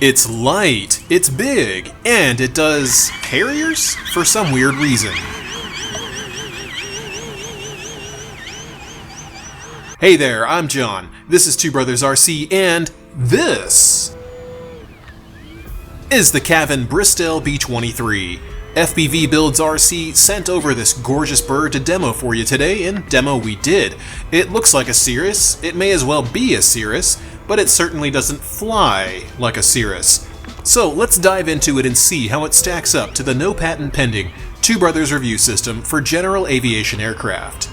It's light, it's big, and it does harriers for some weird reason. Hey there, I'm John. This is Two Brothers RC, and this is the Kavan Bristell B23. FBV Builds RC sent over this gorgeous bird to demo for you today, and demo we did. It looks like a Cirrus, it may as well be a Cirrus, but it certainly doesn't fly like a Cirrus. So let's dive into it and see how it stacks up to the no patent pending Two Brothers review system for general aviation aircraft.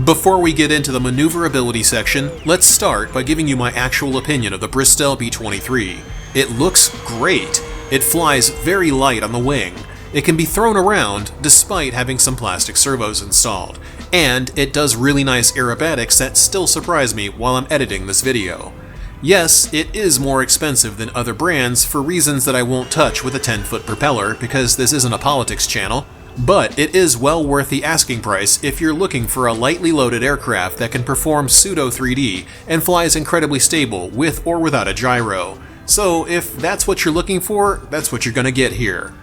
Before we get into the maneuverability section, let's start by giving you my actual opinion of the Bristell B23. It looks great. It flies very light on the wing. It can be thrown around despite having some plastic servos installed. And it does really nice aerobatics that still surprise me while I'm editing this video. Yes, it is more expensive than other brands for reasons that I won't touch with a 10-foot propeller because this isn't a politics channel, but it is well worth the asking price if you're looking for a lightly loaded aircraft that can perform pseudo 3D and flies incredibly stable with or without a gyro. So if that's what you're looking for, that's what you're gonna get here.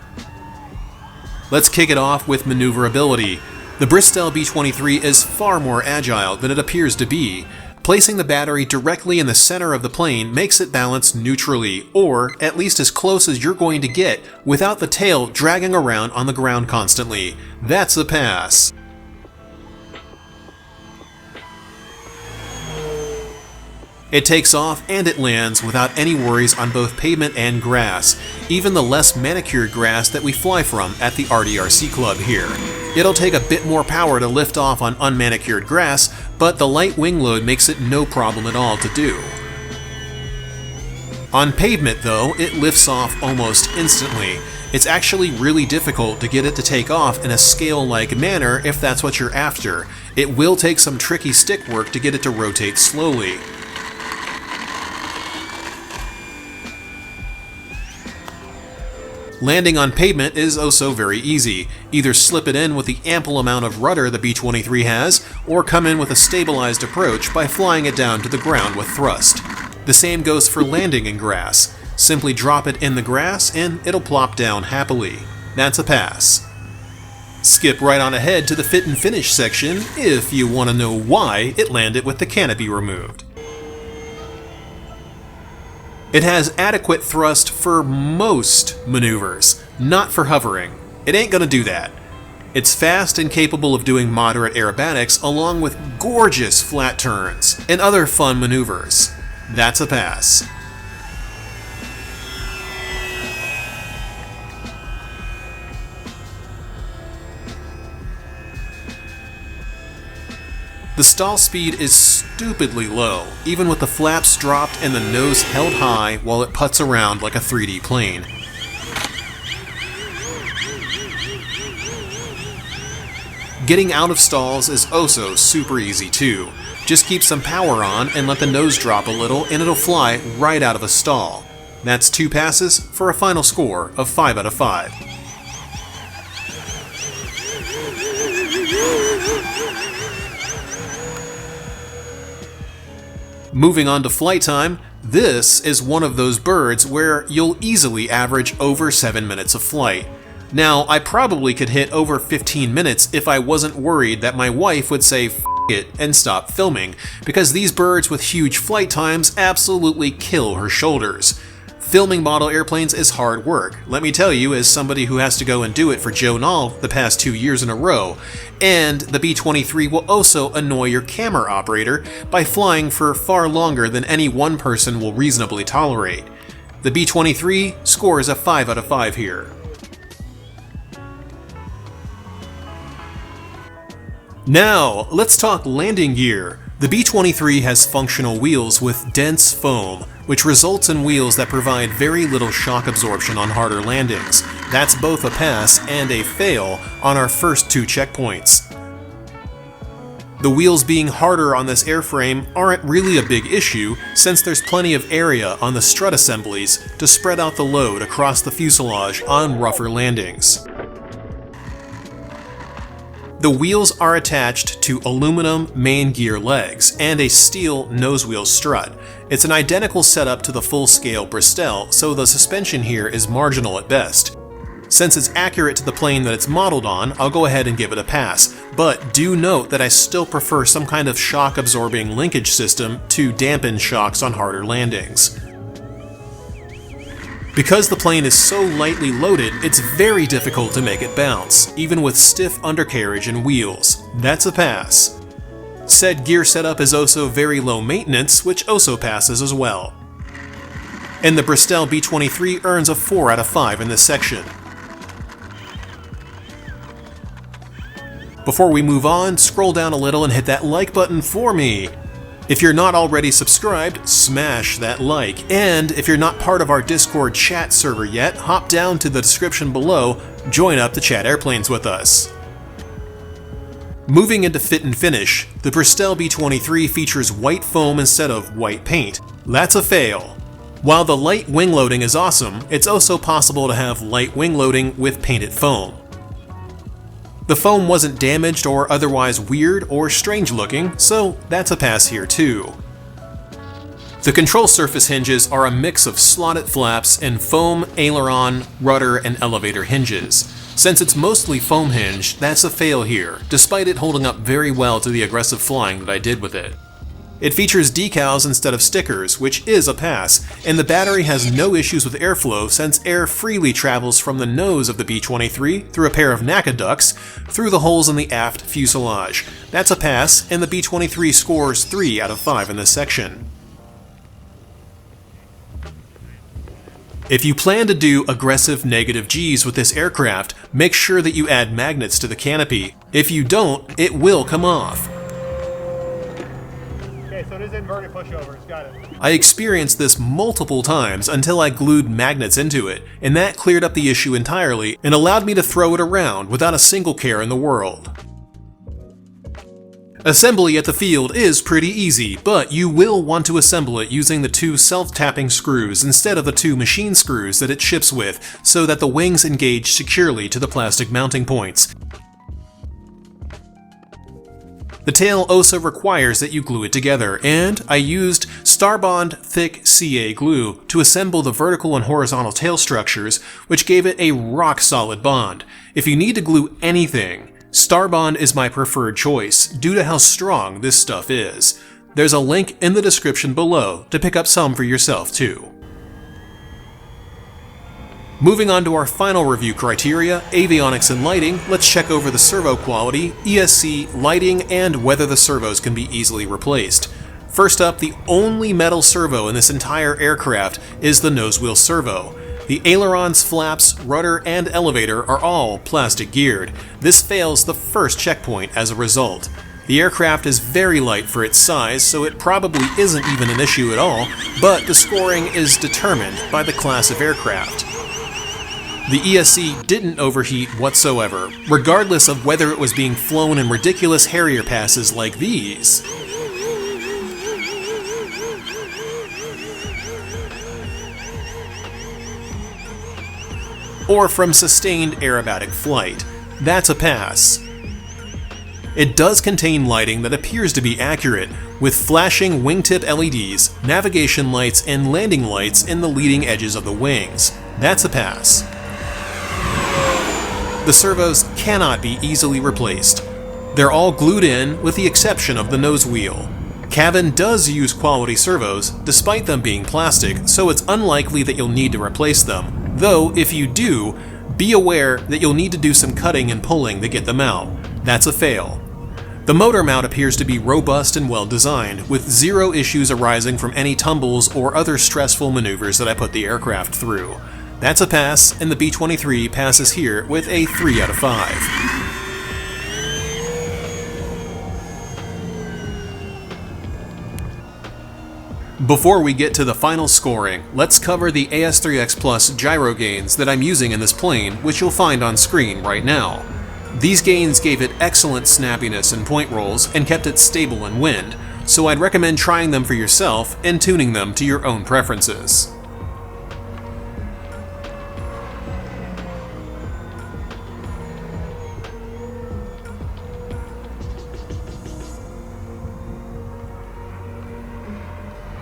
Let's kick it off with maneuverability. The Bristell B23 is far more agile than it appears to be. Placing the battery directly in the center of the plane makes it balance neutrally, or at least as close as you're going to get without the tail dragging around on the ground constantly. That's a pass. It takes off and it lands without any worries on both pavement and grass, even the less manicured grass that we fly from at the RDRC Club here. It'll take a bit more power to lift off on unmanicured grass, but the light wing load makes it no problem at all to do. On pavement though, it lifts off almost instantly. It's actually really difficult to get it to take off in a scale-like manner if that's what you're after. It will take some tricky stick work to get it to rotate slowly. Landing on pavement is also very easy. Either slip it in with the ample amount of rudder the B23 has, or come in with a stabilized approach by flying it down to the ground with thrust. The same goes for landing in grass. Simply drop it in the grass and it'll plop down happily. That's a pass. Skip right on ahead to the fit and finish section if you want to know why it landed with the canopy removed. It has adequate thrust for most maneuvers, not for hovering. It ain't gonna do that. It's fast and capable of doing moderate aerobatics along with gorgeous flat turns and other fun maneuvers. That's a pass. The stall speed is stupidly low, even with the flaps dropped and the nose held high while it putts around like a 3D plane. Getting out of stalls is also super easy too. Just keep some power on and let the nose drop a little and it'll fly right out of a stall. That's 2 passes for a final score of 5 out of 5. Moving on to flight time, this is one of those birds where you'll easily average over 7 minutes of flight. Now, I probably could hit over 15 minutes if I wasn't worried that my wife would say "F it" and stop filming, because these birds with huge flight times absolutely kill her shoulders. Filming model airplanes is hard work, let me tell you, as somebody who has to go and do it for Joe Nall the past 2 years in a row. And the B23 will also annoy your camera operator by flying for far longer than any one person will reasonably tolerate. The B23 scores a 5 out of 5 here. Now, let's talk landing gear. The B23 has functional wheels with dense foam, which results in wheels that provide very little shock absorption on harder landings. That's both a pass and a fail on our first 2 checkpoints. The wheels being harder on this airframe aren't really a big issue, since there's plenty of area on the strut assemblies to spread out the load across the fuselage on rougher landings. The wheels are attached to aluminum main gear legs and a steel nosewheel strut. It's an identical setup to the full-scale Bristell, so the suspension here is marginal at best. Since it's accurate to the plane that it's modeled on, I'll go ahead and give it a pass, but do note that I still prefer some kind of shock-absorbing linkage system to dampen shocks on harder landings. Because the plane is so lightly loaded, it's very difficult to make it bounce, even with stiff undercarriage and wheels. That's a pass. Said gear setup is also very low maintenance, which also passes as well. And the Bristell B23 earns a 4 out of 5 in this section. Before we move on, scroll down a little and hit that like button for me. If you're not already subscribed, smash that like. And if you're not part of our Discord chat server yet, hop down to the description below, join up to chat airplanes with us. Moving into fit and finish, the Bristell B23 features white foam instead of white paint. That's a fail. While the light wing loading is awesome, it's also possible to have light wing loading with painted foam. The foam wasn't damaged or otherwise weird or strange looking, so that's a pass here too. The control surface hinges are a mix of slotted flaps and foam, aileron, rudder, and elevator hinges. Since it's mostly foam hinged, that's a fail here, despite it holding up very well to the aggressive flying that I did with it. It features decals instead of stickers, which is a pass, and the battery has no issues with airflow since air freely travels from the nose of the B23 through a pair of NACA ducts through the holes in the aft fuselage. That's a pass, and the B23 scores 3 out of 5 in this section. If you plan to do aggressive negative G's with this aircraft, make sure that you add magnets to the canopy. If you don't, it will come off. So it is inverted pushovers, got it. I experienced this multiple times until I glued magnets into it, and that cleared up the issue entirely and allowed me to throw it around without a single care in the world. Assembly at the field is pretty easy, but you will want to assemble it using the 2 self-tapping screws instead of the 2 machine screws that it ships with, so that the wings engage securely to the plastic mounting points. The tail also requires that you glue it together, and I used Starbond thick CA glue to assemble the vertical and horizontal tail structures, which gave it a rock-solid bond. If you need to glue anything, Starbond is my preferred choice due to how strong this stuff is. There's a link in the description below to pick up some for yourself too. Moving on to our final review criteria, avionics and lighting, let's check over the servo quality, ESC, lighting, and whether the servos can be easily replaced. First up, the only metal servo in this entire aircraft is the nosewheel servo. The ailerons, flaps, rudder, and elevator are all plastic geared. This fails the first checkpoint as a result. The aircraft is very light for its size, so it probably isn't even an issue at all, but the scoring is determined by the class of aircraft. The ESC didn't overheat whatsoever, regardless of whether it was being flown in ridiculous Harrier passes like these, or from sustained aerobatic flight. That's a pass. It does contain lighting that appears to be accurate, with flashing wingtip LEDs, navigation lights, and landing lights in the leading edges of the wings. That's a pass. The servos cannot be easily replaced. They're all glued in with the exception of the nose wheel. Kavan does use quality servos, despite them being plastic, so it's unlikely that you'll need to replace them. Though, if you do, be aware that you'll need to do some cutting and pulling to get them out. That's a fail. The motor mount appears to be robust and well designed, with zero issues arising from any tumbles or other stressful maneuvers that I put the aircraft through. That's a pass, and the B23 passes here with a 3 out of 5. Before we get to the final scoring, let's cover the AS3X Plus gyro gains that I'm using in this plane, which you'll find on screen right now. These gains gave it excellent snappiness in point rolls and kept it stable in wind, so I'd recommend trying them for yourself and tuning them to your own preferences.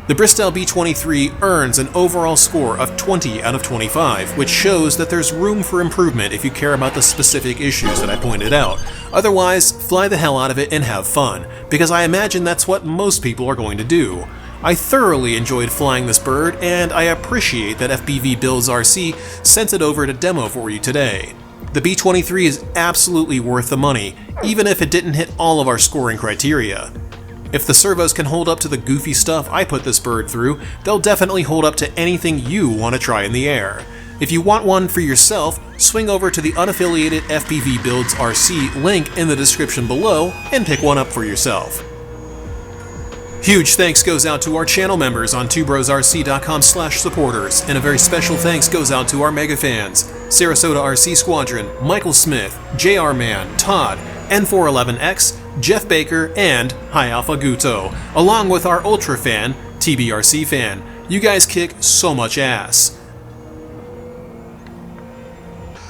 The Bristell B23 earns an overall score of 20 out of 25, which shows that there's room for improvement if you care about the specific issues that I pointed out. Otherwise, fly the hell out of it and have fun, because I imagine that's what most people are going to do. I thoroughly enjoyed flying this bird, and I appreciate that FPV Builds RC sent it over to demo for you today. The B23 is absolutely worth the money, even if it didn't hit all of our scoring criteria. If the servos can hold up to the goofy stuff I put this bird through, they'll definitely hold up to anything you want to try in the air. If you want one for yourself, swing over to the unaffiliated FPV Builds RC link in the description below and pick one up for yourself. Huge thanks goes out to our channel members on twobrosrc.com/supporters, and a very special thanks goes out to our mega fans: Sarasota RC Squadron, Michael Smith, JR Man, Todd, N411X, Jeff Baker, and High Alpha Guto, along with our Ultra fan, TBRC fan. You guys kick so much ass.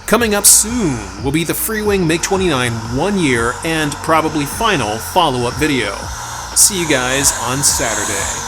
Coming up soon will be the Freewing MiG-29 1-year and probably final follow-up video. See you guys on Saturday.